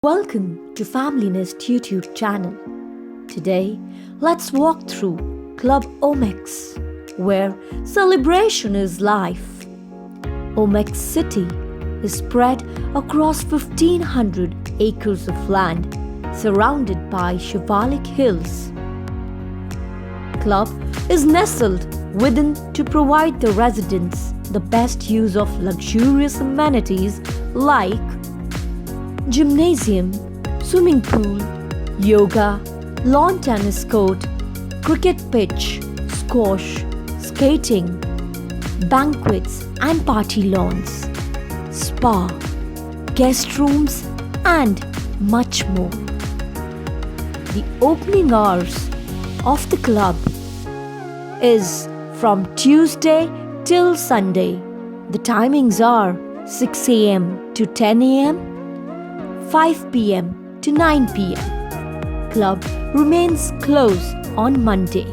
Welcome to Family Nest YouTube channel. Today, let's walk through Club Omaxe, where celebration is life. Omaxe City is spread across 1,500 acres of land, surrounded by shivalik hills. Club is nestled within to provide the residents the best use of luxurious amenities like Gymnasium, swimming pool, yoga, lawn tennis court, cricket pitch, squash, skating, banquets and party lawns, spa, guest rooms and much more. The opening hours of the club is from Tuesday till Sunday. The timings are 6 a.m. to 10 a.m. 5 p.m. to 9 p.m. Club remains closed on Monday.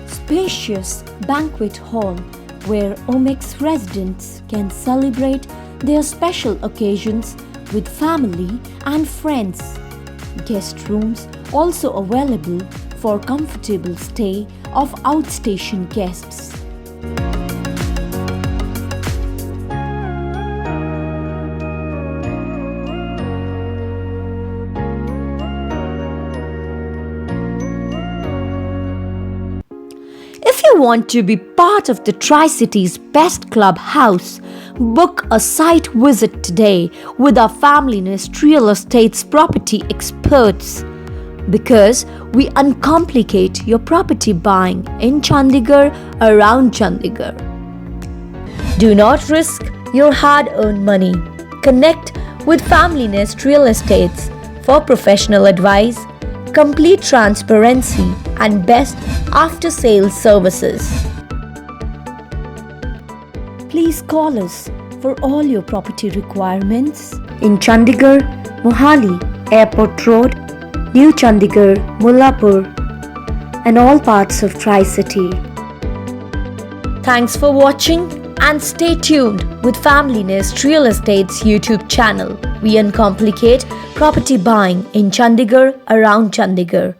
Spacious banquet hall where Omaxe residents can celebrate their special occasions with family and friends. Guest rooms also available for comfortable stay of outstation guests. If you want to be part of the Tricity's best clubhouse, book a site visit today with our Family Nest Real Estate's property experts, because we uncomplicate your property buying in Chandigarh, around Chandigarh. Do not risk your hard-earned money. Connect with Family Nest Real Estates for professional advice, complete transparency and best after-sales services. Please call us for all your property requirements in Chandigarh, Mohali, Airport Road, New Chandigarh, Mullanpur and all parts of Tricity. Thanks for watching and stay tuned with Family Nest Real Estate's YouTube channel. We uncomplicate property buying in Chandigarh, around Chandigarh.